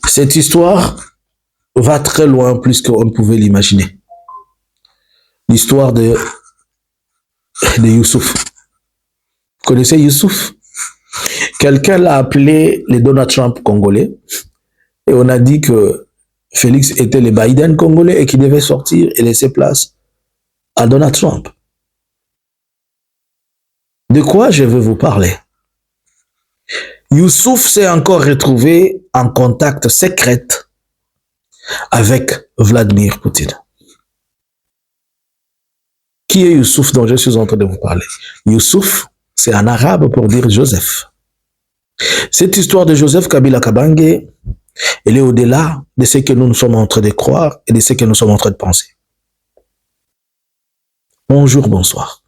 Cette histoire va très loin plus qu'on ne pouvait l'imaginer. L'histoire de Youssouf. Vous connaissez Youssouf? Quelqu'un l'a appelé le Donald Trump congolais et on a dit que Félix était le Biden congolais et qu'il devait sortir et laisser place à Donald Trump. De quoi je veux vous parler? Youssouf s'est encore retrouvé en contact secret avec Vladimir Poutine. Qui est Youssouf dont je suis en train de vous parler? Youssouf, c'est un arabe pour dire Joseph. Cette histoire de Joseph Kabila Kabange, elle est au-delà de ce que nous sommes en train de croire et de ce que nous sommes en train de penser. Bonjour, bonsoir.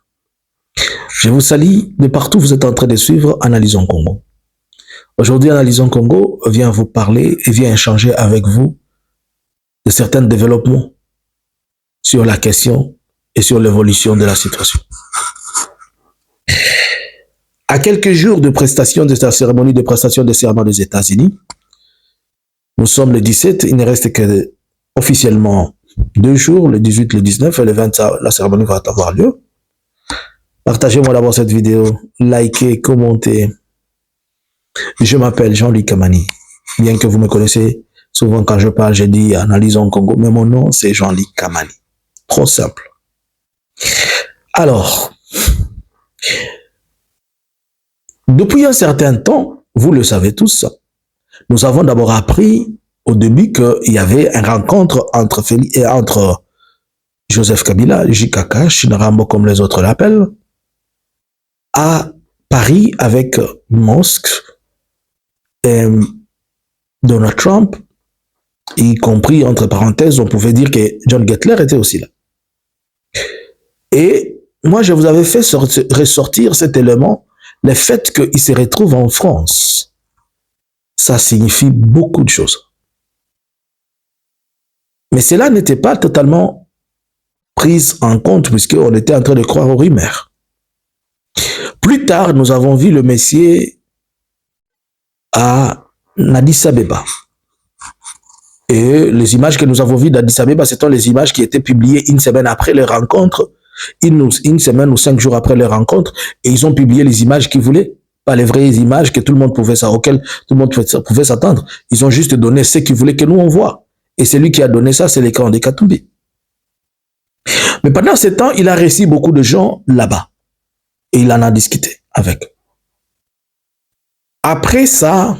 Je vous salue de partout où vous êtes en train de suivre Analysons Congo. Aujourd'hui, Analysons Congo vient vous parler et vient échanger avec vous de certains développements sur la question et sur l'évolution de la situation. À quelques jours de prestation de la cérémonie de prestation de serment des États-Unis, nous sommes le 17, il ne reste que officiellement 2 jours, le 18, le 19 et le 20, la cérémonie va avoir lieu. Partagez-moi d'abord cette vidéo, likez, commentez. Je m'appelle Jean-Luc Kamani. Bien que vous me connaissez, souvent quand je parle, je dis Analysons Congo, mais mon nom c'est Jean-Luc Kamani. Trop simple. Alors, depuis un certain temps, vous le savez tous, nous avons d'abord appris au début qu'il y avait une rencontre entre Joseph Kabila, JKK, Chinarambo comme les autres l'appellent, à Paris avec Musk et Donald Trump, y compris entre parenthèses, on pouvait dire que John Gettler était aussi là. Et moi, je vous avais fait ressortir cet élément, le fait qu'il se retrouve en France. Ça signifie beaucoup de choses. Mais cela n'était pas totalement pris en compte puisqu'on était en train de croire aux rumeurs. Plus tard, nous avons vu le Messie à Addis Abeba. Et les images que nous avons vues d'Addis Abeba, ce sont les images qui étaient publiées une semaine après les rencontres, une semaine ou 5 jours après les rencontres, et ils ont publié les images qu'ils voulaient, pas les vraies images que tout le monde pouvait, auxquelles tout le monde pouvait s'attendre. Ils ont juste donné ce qu'ils voulaient que nous on voit. Et celui qui a donné ça, c'est l'écran de Katumbi. Mais pendant ce temps, il a reçu beaucoup de gens là-bas. Et il en a discuté avec. Après ça,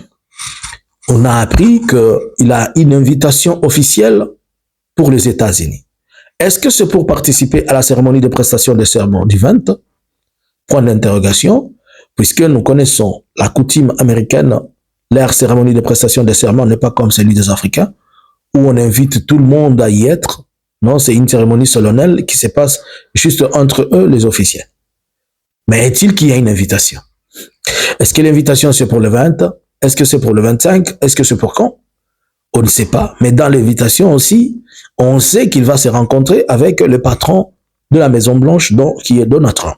on a appris qu'il a une invitation officielle pour les États-Unis. Est-ce que c'est pour participer à la cérémonie de prestation de serment du 20? Point d'interrogation, puisque nous connaissons la coutume américaine, leur cérémonie de prestation de serment n'est pas comme celui des Africains, où on invite tout le monde à y être. Non, c'est une cérémonie solennelle qui se passe juste entre eux, les officiels. Mais est-il qu'il y a une invitation? Est-ce que l'invitation c'est pour le 20? Est-ce que c'est pour le 25? Est-ce que c'est pour quand? On ne sait pas. Mais dans l'invitation aussi, on sait qu'il va se rencontrer avec le patron de la Maison Blanche, qui est Donald Trump.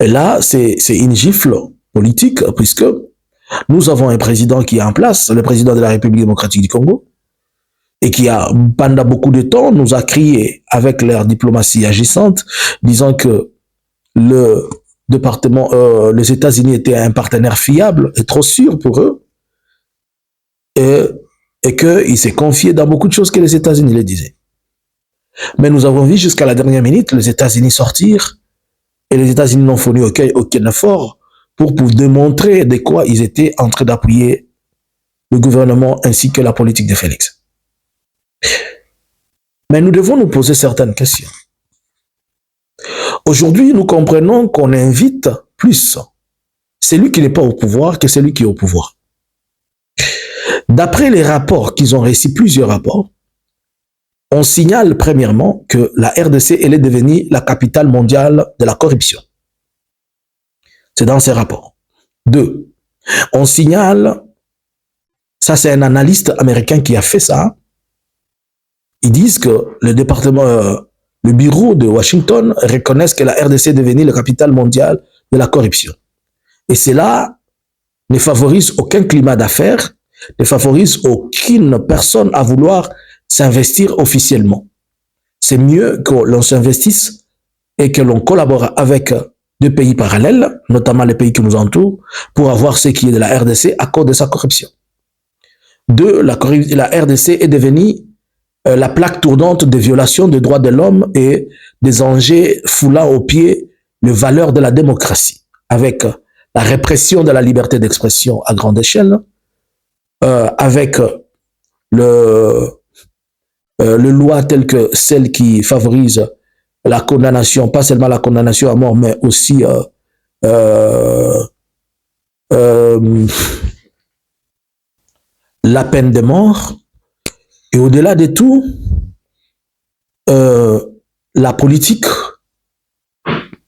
Et là, c'est une gifle politique, puisque nous avons un président qui est en place, le président de la République démocratique du Congo, et qui a, pendant beaucoup de temps, nous a crié avec leur diplomatie agissante, disant que les États-Unis étaient un partenaire fiable et trop sûr pour eux, et qu'il s'est confié dans beaucoup de choses que les États-Unis les disaient. Mais nous avons vu jusqu'à la dernière minute les États-Unis sortir, et les États-Unis n'ont fourni aucun effort pour démontrer de quoi ils étaient en train d'appuyer le gouvernement ainsi que la politique de Félix. Mais nous devons nous poser certaines questions. Aujourd'hui, nous comprenons qu'on invite plus celui qui n'est pas au pouvoir que celui qui est au pouvoir. D'après les rapports qu'ils ont reçus, plusieurs rapports, on signale premièrement que la RDC elle est devenue la capitale mondiale de la corruption. C'est dans ces rapports. 2. On signale, ça c'est un analyste américain qui a fait ça, ils disent que le bureau de Washington reconnaissent que la RDC est devenue la capitale mondiale de la corruption. Et cela ne favorise aucun climat d'affaires ne favorise aucune personne à vouloir s'investir officiellement. C'est mieux que l'on s'investisse et que l'on collabore avec deux pays parallèles, notamment les pays qui nous entourent, pour avoir ce qui est de la RDC à cause de sa corruption. Deux, la RDC est devenue la plaque tournante de violations des droits de l'homme et des enjeux foulant aux pieds les valeurs de la démocratie, avec la répression de la liberté d'expression à grande échelle, avec le loi telle que celle qui favorise la condamnation, pas seulement la condamnation à mort, mais aussi la peine de mort. Et au-delà de tout, la politique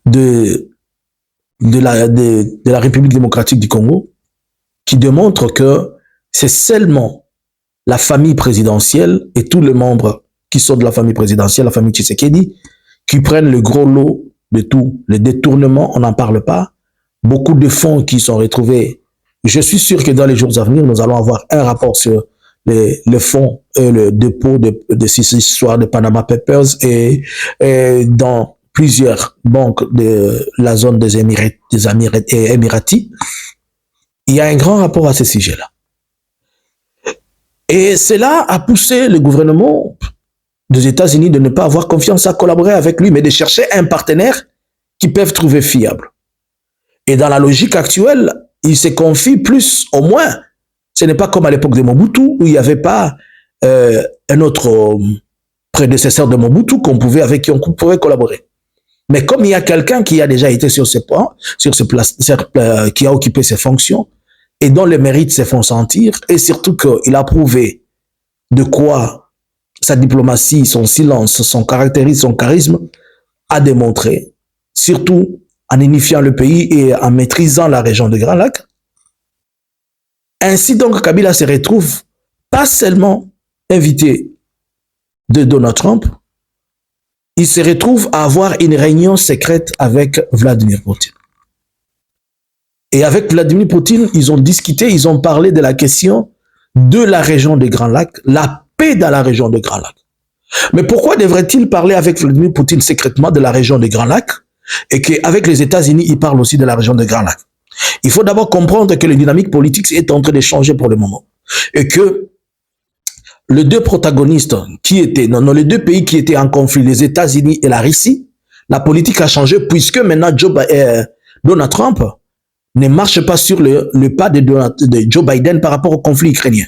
de la République démocratique du Congo qui démontre que c'est seulement la famille présidentielle et tous les membres qui sont de la famille présidentielle, la famille Tshisekedi, qui prennent le gros lot de tout. Les détournements, on n'en parle pas. Beaucoup de fonds qui sont retrouvés. Je suis sûr que dans les jours à venir, nous allons avoir un rapport sur les fonds et le dépôt de ces histoires de Panama Papers et dans plusieurs banques de la zone des Émiratis. Il y a un grand rapport à ce sujet-là. Et cela a poussé le gouvernement des États-Unis de ne pas avoir confiance à collaborer avec lui, mais de chercher un partenaire qu'ils peuvent trouver fiable. Et dans la logique actuelle, il se confie plus, au moins, ce n'est pas comme à l'époque de Mobutu, où il n'y avait pas un autre prédécesseur de Mobutu avec qui on pouvait collaborer. Mais comme il y a quelqu'un qui a déjà été sur ce point, qui a occupé ses fonctions, et dont les mérites se font sentir, et surtout qu'il a prouvé de quoi sa diplomatie, son silence, son caractérisme, son charisme a démontré, surtout en unifiant le pays et en maîtrisant la région de Grand Lac. Ainsi donc, Kabila se retrouve pas seulement invité de Donald Trump, il se retrouve à avoir une réunion secrète avec Vladimir Poutine. Et avec Vladimir Poutine, ils ont discuté, ils ont parlé de la question de la région des Grands Lacs, la paix dans la région des Grands Lacs. Mais pourquoi devrait-il parler avec Vladimir Poutine secrètement de la région des Grands Lacs et qu'avec les États-Unis, il parle aussi de la région des Grands Lacs? Il faut d'abord comprendre que la dynamique politique est en train de changer pour le moment et que les deux protagonistes qui étaient, non, les deux pays qui étaient en conflit, les États-Unis et la Russie, la politique a changé puisque maintenant Donald Trump ne marche pas sur le pas de Joe Biden par rapport au conflit ukrainien.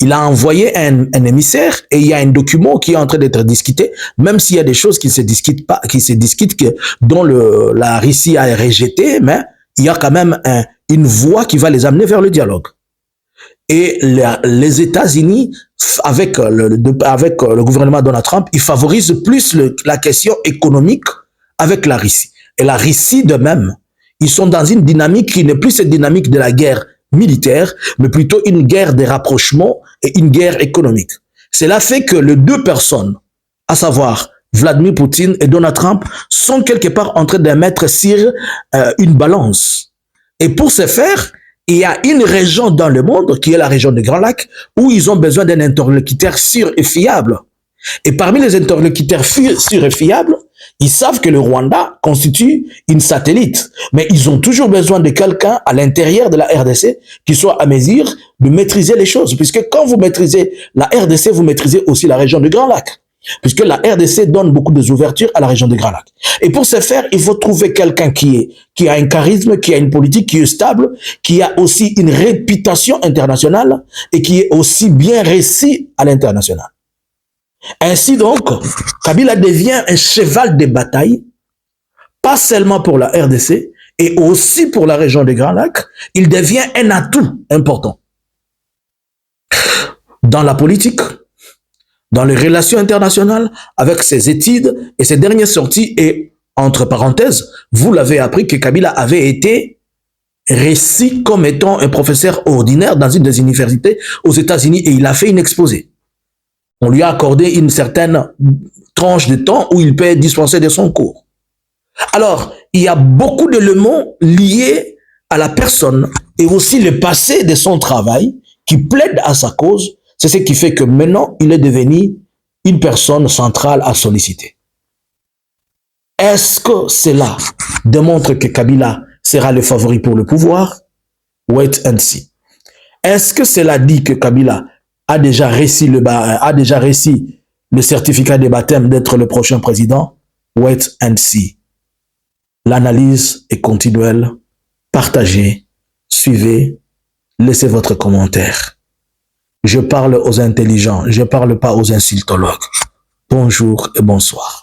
Il a envoyé un émissaire et il y a un document qui est en train d'être discuté, même s'il y a des choses qui ne se discutent pas, dont la Russie a rejeté, mais il y a quand même une voie qui va les amener vers le dialogue. Et les États-Unis, avec le gouvernement Donald Trump, ils favorisent plus la question économique avec la Russie. Et la Russie de même, ils sont dans une dynamique qui n'est plus cette dynamique de la guerre militaire, mais plutôt une guerre de rapprochement et une guerre économique. Cela fait que les deux personnes, à savoir Vladimir Poutine et Donald Trump, sont quelque part en train de mettre sur une balance. Et pour ce faire, il y a une région dans le monde, qui est la région des Grands Lacs, où ils ont besoin d'un interlocuteur sûr et fiable. Et parmi les interlocuteurs sûrs et fiables, ils savent que le Rwanda constitue une satellite, mais ils ont toujours besoin de quelqu'un à l'intérieur de la RDC qui soit à mesure de maîtriser les choses. Puisque quand vous maîtrisez la RDC, vous maîtrisez aussi la région du Grand Lac. Puisque la RDC donne beaucoup d'ouvertures à la région du Grand Lac. Et pour ce faire, il faut trouver quelqu'un qui a un charisme, qui a une politique qui est stable, qui a aussi une réputation internationale et qui est aussi bien réussi à l'international. Ainsi donc, Kabila devient un cheval de bataille, pas seulement pour la RDC, et aussi pour la région des Grands Lacs. Il devient un atout important dans la politique, dans les relations internationales, avec ses études et ses dernières sorties. Et entre parenthèses, vous l'avez appris que Kabila avait été reçu comme étant un professeur ordinaire dans une des universités aux États-Unis et il a fait une exposé. On lui a accordé une certaine tranche de temps où il peut dispenser de son cours. Alors, il y a beaucoup d'éléments liés à la personne et aussi le passé de son travail qui plaide à sa cause, c'est ce qui fait que maintenant, il est devenu une personne centrale à solliciter. Est-ce que cela démontre que Kabila sera le favori pour le pouvoir? Wait and see. Est-ce que cela dit que Kabila a déjà réussi le certificat de baptême d'être le prochain président? Wait and see. L'analyse est continuelle. Partagez, suivez, laissez votre commentaire. Je parle aux intelligents, je ne parle pas aux insultologues. Bonjour et bonsoir.